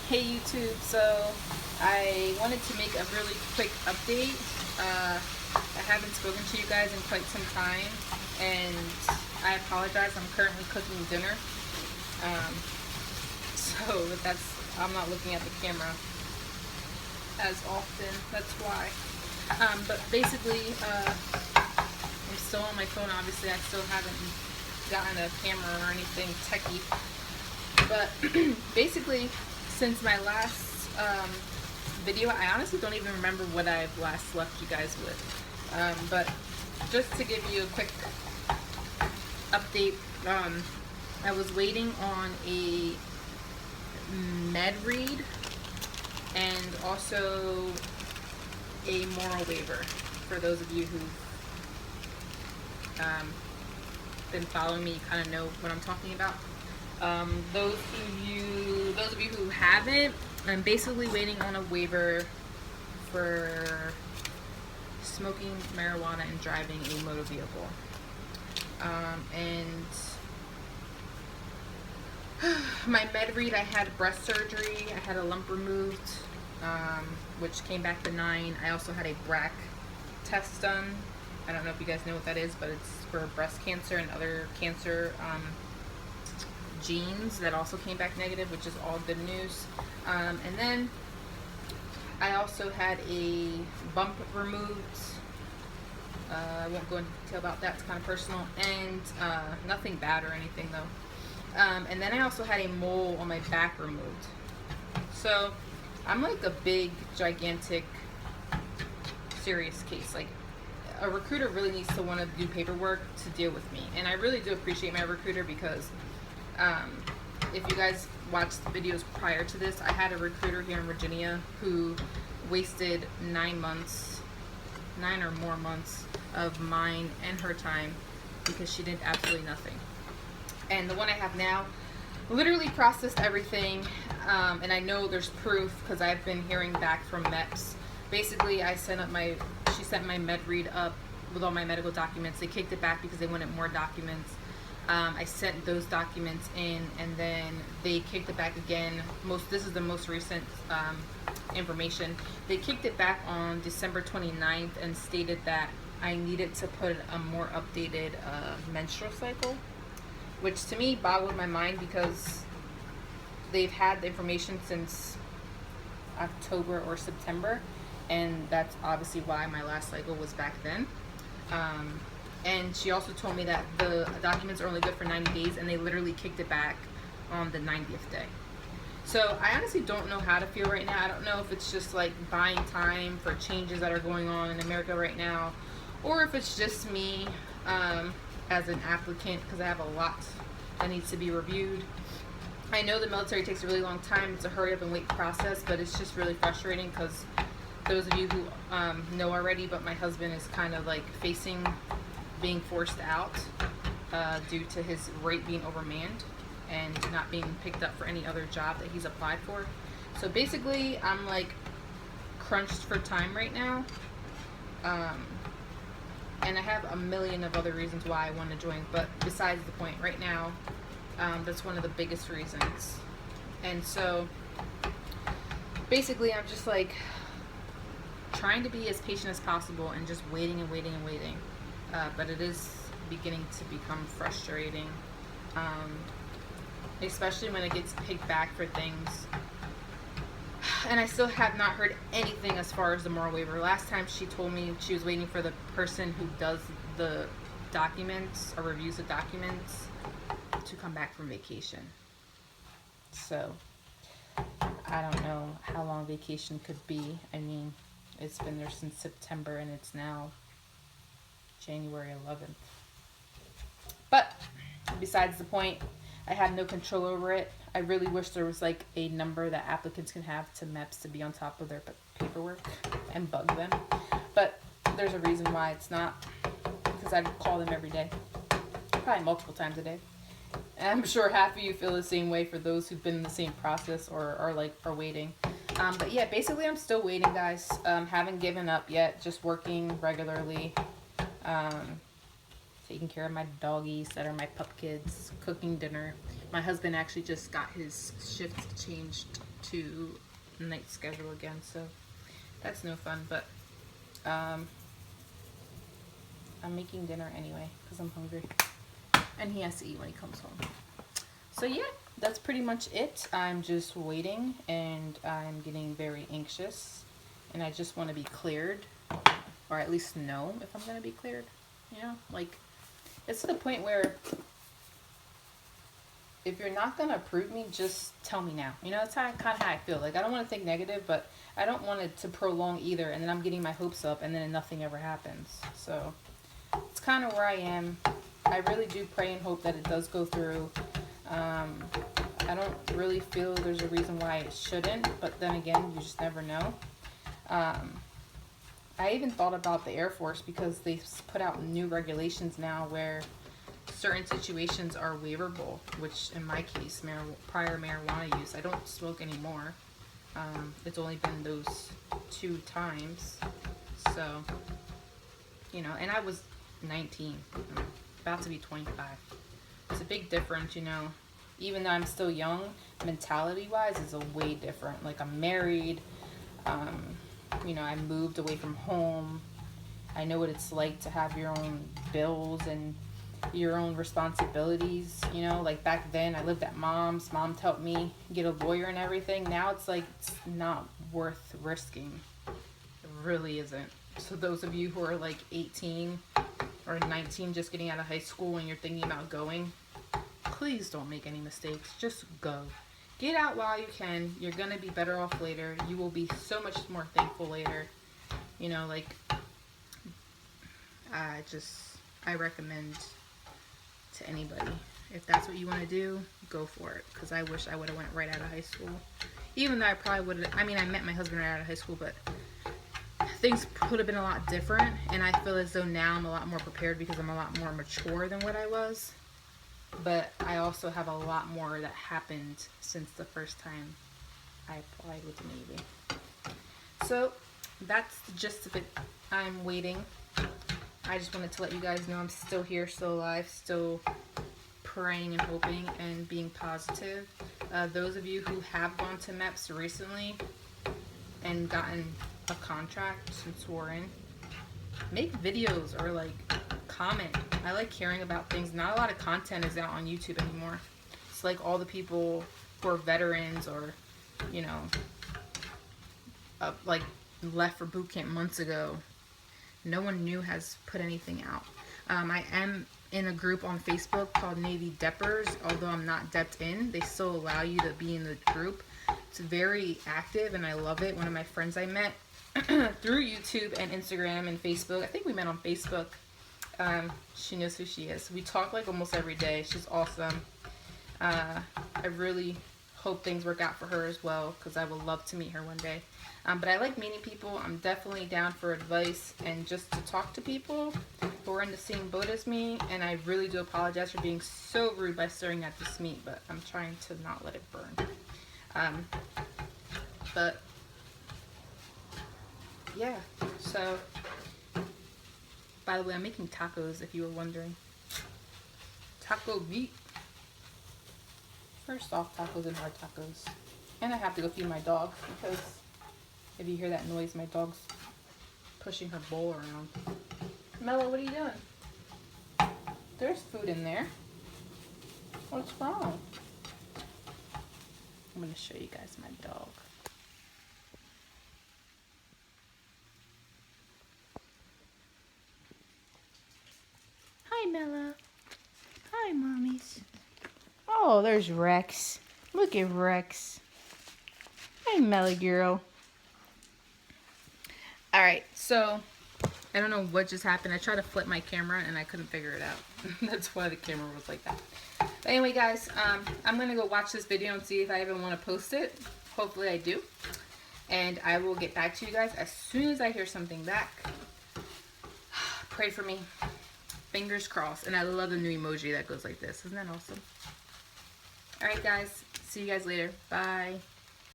Hey YouTube, so I wanted to make a really quick update. I haven't spoken to you guys in quite some time, and I apologize. I'm currently cooking dinner, um, so I'm not looking at the camera as often. That's why. But basically, I'm still on my phone. Obviously, I still haven't gotten a camera or anything techie. But basically, since my last video, I honestly don't even remember what I've last left you guys with. But just to give you a quick update, I was waiting on a med read and also a moral waiver. For those of you who've been following me, you kind of know what I'm talking about. Those of you who haven't, I'm basically waiting on a waiver for smoking marijuana and driving a motor vehicle. And my med read, I had breast surgery. I had a lump removed, which came back benign. I also had a BRCA test done. I don't know if you guys know what that is, but it's for breast cancer and other cancer genes that also came back negative, which is all good news. And then I also had a bump removed. I won't go into detail about that, it's kind of personal, and nothing bad or anything though. And then I also had a mole on my back removed. So I'm like a big, gigantic, serious case. Like, a recruiter really needs to want to do paperwork to deal with me, and I really do appreciate my recruiter because if you guys watched the videos prior to this, I had a recruiter here in Virginia who wasted 9 or more months of mine and her time because she did absolutely nothing. And the one I have now literally processed everything, and I know there's proof because I've been hearing back from MEPS. Basically, she sent my med read up with all my medical documents. They kicked it back because they wanted more documents. I sent those documents in, and then they kicked it back again. This is the most recent information. They kicked it back on December 29th and stated that I needed to put a more updated menstrual cycle, which to me boggled my mind because they've had the information since October or September, and that's obviously why my last cycle was back then. And she also told me that the documents are only good for 90 days, and they literally kicked it back on the 90th day. So I honestly don't know how to feel right now. I don't know if it's just like buying time for changes that are going on in America right now, or if it's just me as an applicant, because I have a lot that needs to be reviewed. I know the military takes a really long time. It's a hurry up and wait process, but it's just really frustrating because those of you who know already, but my husband is kind of like facing being forced out due to his rate being overmanned and not being picked up for any other job that he's applied for. So basically, I'm like crunched for time right now, and I have a million of other reasons why I want to join, but besides the point, right now, that's one of the biggest reasons. And so basically, I'm just like trying to be as patient as possible and just waiting and waiting and waiting. But it is beginning to become frustrating, especially when it gets picked back for things. And I still have not heard anything as far as the moral waiver. Last time she told me she was waiting for the person who does the documents or reviews the documents to come back from vacation. So I don't know how long vacation could be. I mean, it's been there since September and it's now January 11th. But besides the point, I have no control over it. I really wish there was like a number that applicants can have to MEPS to be on top of their paperwork and bug them. But there's a reason why it's not, because I call them every day, probably multiple times a day. And I'm sure half of you feel the same way for those who've been in the same process or are waiting. But yeah, basically I'm still waiting, guys. Haven't given up yet, just working regularly. Taking care of my doggies that are my pup kids, cooking dinner, My husband actually just got his shift changed to night schedule again, so that's no fun. But I'm making dinner anyway because I'm hungry, and he has to eat when he comes home. So yeah, that's pretty much it. I'm just waiting, and I'm getting very anxious, and I just want to be cleared, or at least know if I'm going to be cleared. You know, like, it's to the point where if you're not going to approve me, just tell me now. You know, that's kind of how I feel. Like, I don't want to think negative, but I don't want it to prolong either, and then I'm getting my hopes up, and then nothing ever happens. So it's kind of where I am. I really do pray and hope that it does go through. I don't really feel there's a reason why it shouldn't, but then again, you just never know. I even thought about the Air Force because they put out new regulations now where certain situations are waiverable, which in my case, prior marijuana use. I don't smoke anymore. It's only been those 2 times. So, you know, and I was 19, about to be 25. It's a big difference, you know. Even though I'm still young, mentality-wise, it's a way different. Like, I'm married. You know, I moved away from home. I know what it's like to have your own bills and your own responsibilities. You know, like back then, I lived at mom's. Mom helped me get a lawyer and everything. Now it's like, it's not worth risking. It really isn't. So those of you who are like 18 or 19, just getting out of high school and you're thinking about going, please don't make any mistakes. Just go. Get out while you can. You're going to be better off later. You will be so much more thankful later. You know, like, I recommend to anybody, if that's what you want to do, go for it. Because I wish I would have went right out of high school. Even though I probably would have, I mean, I met my husband right out of high school, but things could have been a lot different. And I feel as though now I'm a lot more prepared because I'm a lot more mature than what I was. But I also have a lot more that happened since the first time I applied with the Navy. So that's the gist of it. I'm waiting. I just wanted to let you guys know I'm still here, still alive, still praying and hoping and being positive. Those of you who have gone to MEPS recently and gotten a contract since we're in, make videos or like comment. I like caring about things. Not a lot of content is out on YouTube anymore. It's like all the people who are veterans or, you know, like left for boot camp months ago. No one new has put anything out. I am in a group on Facebook called Navy Deppers. Although I'm not depped in, they still allow you to be in the group. It's very active and I love it. One of my friends I met through YouTube and Instagram and Facebook. I think we met on Facebook. She knows who she is. We talk like almost every day. She's awesome. I really hope things work out for her as well because I would love to meet her one day. But I like meeting people. I'm definitely down for advice and just to talk to people who are in the same boat as me. And I really do apologize for being so rude by staring at this meat, but I'm trying to not let it burn. But yeah, so by the way, I'm making tacos if you were wondering. Taco meat. First off, tacos and hard tacos. And I have to go feed my dog because if you hear that noise, my dog's pushing her bowl around. Mello, what are you doing? There's food in there. What's wrong? I'm going to show you guys my dog. Hi, Mella. Hi, mommies. Oh, there's Rex. Look at Rex. Hi, Mella girl. Alright, so I don't know what just happened. I tried to flip my camera and I couldn't figure it out. That's why the camera was like that. But anyway, guys, I'm going to go watch this video and see if I even want to post it. Hopefully I do. And I will get back to you guys as soon as I hear something back. Pray for me. Fingers crossed. And I love the new emoji that goes like this. Isn't that awesome? Alright, guys. See you guys later. Bye.